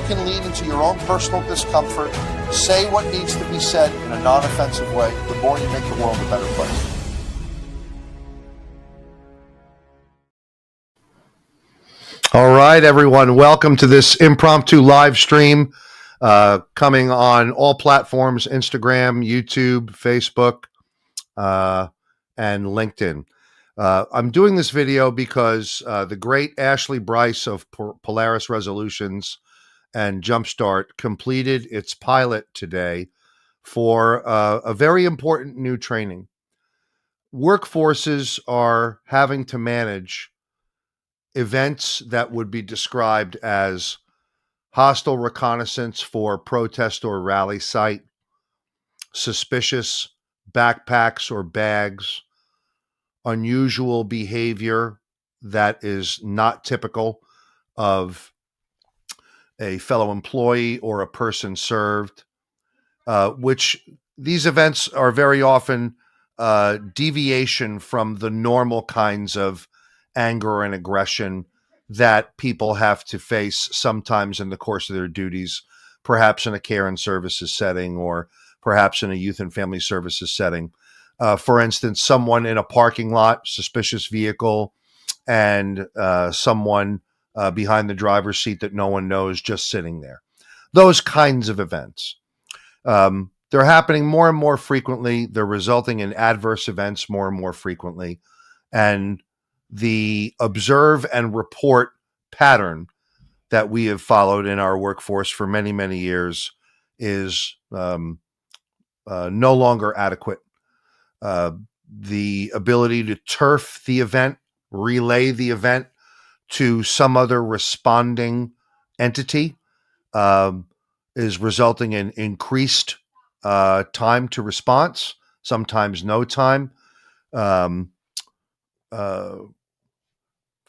can lean into your own personal discomfort, say what needs to be said in a non-offensive way, the more you make the world a better place. All right, everyone. Welcome to this impromptu live stream coming on all platforms, Instagram, YouTube, Facebook, and LinkedIn. I'm doing this video because the great Ashley Bryce of Polaris Resolutions and Jumpstart completed its pilot today for a very important new training. Workforces are having to manage events that would be described as hostile reconnaissance for protest or rally site, suspicious backpacks or bags, unusual behavior that is not typical of a fellow employee or a person served, which these events are very often deviation from the normal kinds of anger and aggression that people have to face sometimes in the course of their duties, perhaps in a care and services setting or perhaps in a youth and family services setting. For instance, someone in a parking lot, suspicious vehicle, and someone behind the driver's seat that no one knows just sitting there. Those kinds of events. They're happening more and more frequently. They're resulting in adverse events more and more frequently. And the observe and report pattern that we have followed in our workforce for many, many years is no longer adequate. The ability to turf the event, relay the event to some other responding entity is resulting in increased time to response, sometimes no time.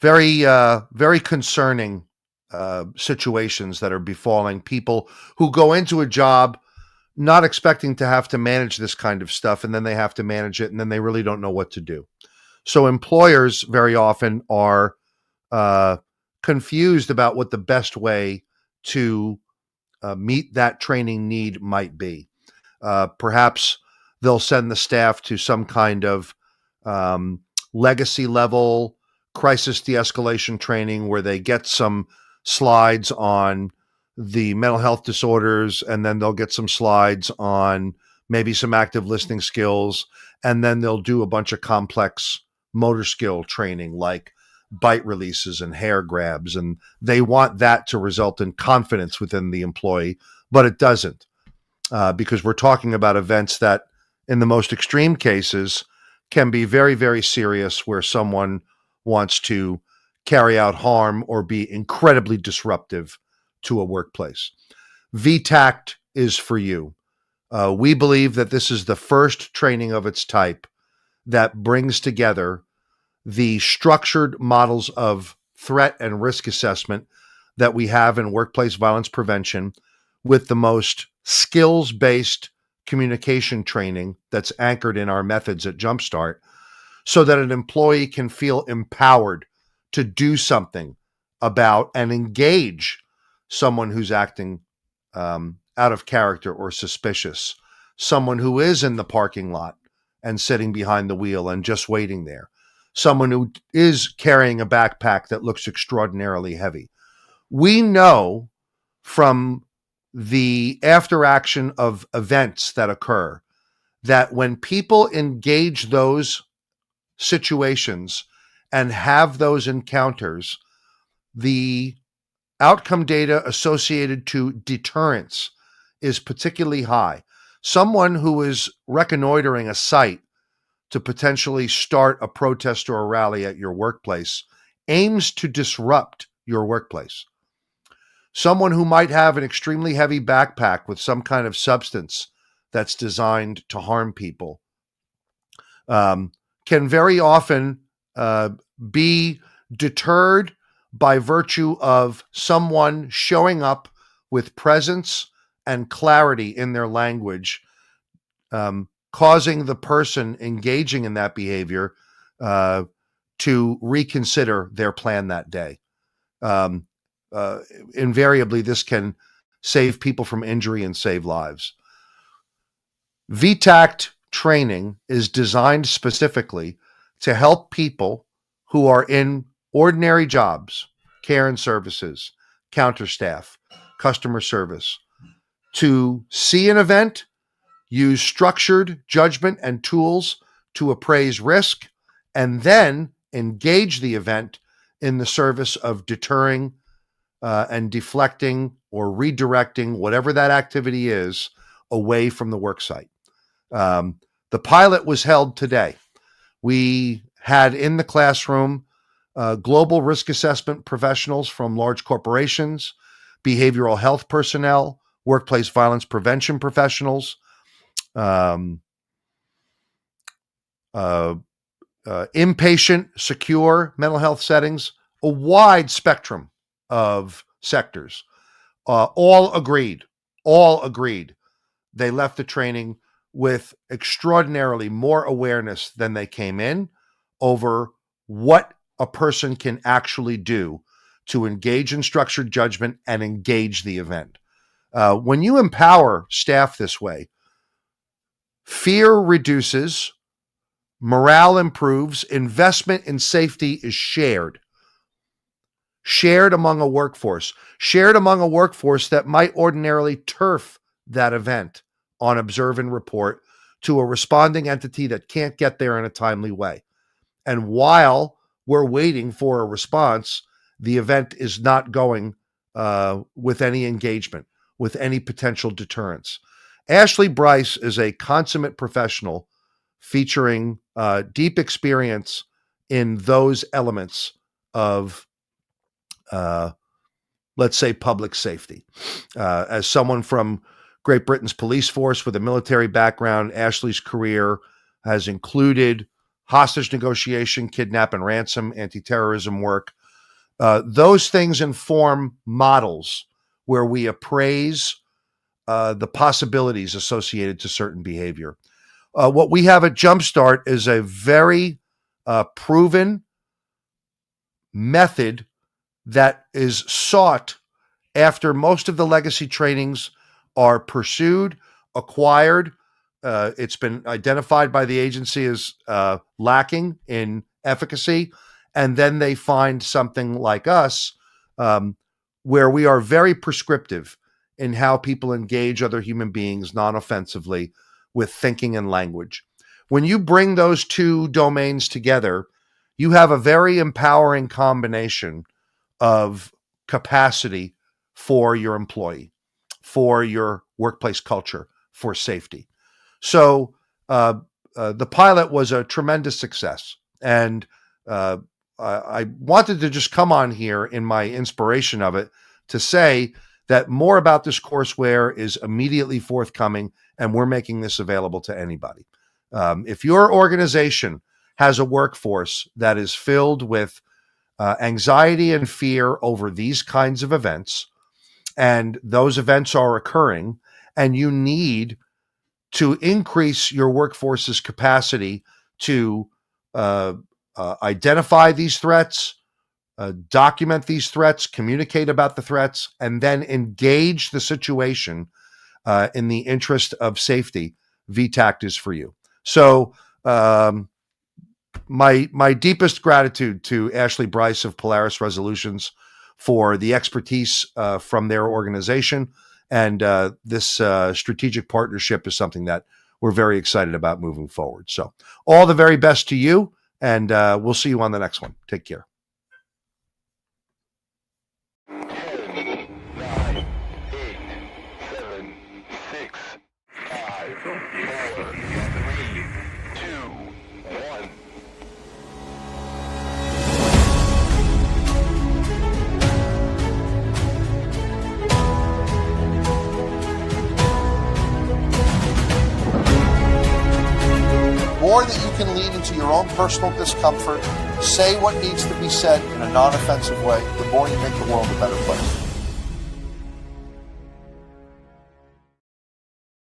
Very concerning situations that are befalling people who go into a job not expecting to have to manage this kind of stuff, and then they have to manage it, and then they really don't know what to do. So employers very often are confused about what the best way to meet that training need might be. Perhaps they'll send the staff to some kind of legacy level crisis de-escalation training where they get some slides on the mental health disorders, and then they'll get some slides on maybe some active listening skills, and then they'll do a bunch of complex motor skill training like bite releases and hair grabs, and they want that to result in confidence within the employee, but it doesn't, because we're talking about events that in the most extreme cases can be very, very serious, where someone wants to carry out harm or be incredibly disruptive to a workplace. V-TACT is for you. We believe that this is the first training of its type that brings together the structured models of threat and risk assessment that we have in workplace violence prevention with the most skills-based communication training that's anchored in our methods at Jumpstart, so that an employee can feel empowered to do something about and engage someone who's acting out of character or suspicious, someone who is in the parking lot and sitting behind the wheel and just waiting there, someone who is carrying a backpack that looks extraordinarily heavy. We know from the after action of events that occur that when people engage those situations and have those encounters, the outcome data associated to deterrence is particularly high. Someone who is reconnoitering a site to potentially start a protest or a rally at your workplace aims to disrupt your workplace. Someone who might have an extremely heavy backpack with some kind of substance that's designed to harm people can very often be deterred by virtue of someone showing up with presence and clarity in their language, causing the person engaging in that behavior to reconsider their plan that day. Invariably, this can save people from injury and save lives. V-TACT training is designed specifically to help people who are in ordinary jobs, care and services, counter staff, customer service, to see an event, use structured judgment and tools to appraise risk, and then engage the event in the service of deterring and deflecting or redirecting whatever that activity is away from the work site. The pilot was held today. We had in the classroom global risk assessment professionals from large corporations, behavioral health personnel, workplace violence prevention professionals, inpatient, secure mental health settings, a wide spectrum of sectors. All agreed. They left the training with extraordinarily more awareness than they came in over what a person can actually do to engage in structured judgment and engage the event. When you empower staff this way, fear reduces, morale improves, investment in safety is shared among a workforce that might ordinarily turf that event on observe and report to a responding entity that can't get there in a timely way. And while we're waiting for a response, the event is not going with any engagement, with any potential deterrence. Ashley Bryce is a consummate professional featuring deep experience in those elements of, let's say, public safety. As someone from Great Britain's police force with a military background, Ashley's career has included hostage negotiation, kidnap and ransom, anti-terrorism work. Those things inform models where we appraise the possibilities associated to certain behavior. What we have at Jumpstart is a very proven method that is sought after most of the legacy trainings are pursued, acquired. It's been identified by the agency as lacking in efficacy. And then they find something like us where we are very prescriptive in how people engage other human beings non-offensively with thinking and language. When you bring those two domains together, you have a very empowering combination of capacity for your employee, for your workplace culture, for safety. So the pilot was a tremendous success. And I wanted to just come on here in my inspiration of it to say that more about this courseware is immediately forthcoming, and we're making this available to anybody. If your organization has a workforce that is filled with anxiety and fear over these kinds of events, and those events are occurring, and you need to increase your workforce's capacity to identify these threats, document these threats, communicate about the threats, and then engage the situation in the interest of safety, V-TACT is for you. So my deepest gratitude to Ashley Bryce of Polaris Resolutions for the expertise from their organization. And this strategic partnership is something that we're very excited about moving forward. So all the very best to you, and we'll see you on the next one. Take care. 10, 9, 8, 7, 6, 5, 4, 3, 2, 1. More that you can lean into your own personal discomfort, say what needs to be said in a non-offensive way, the more you make the world a better place.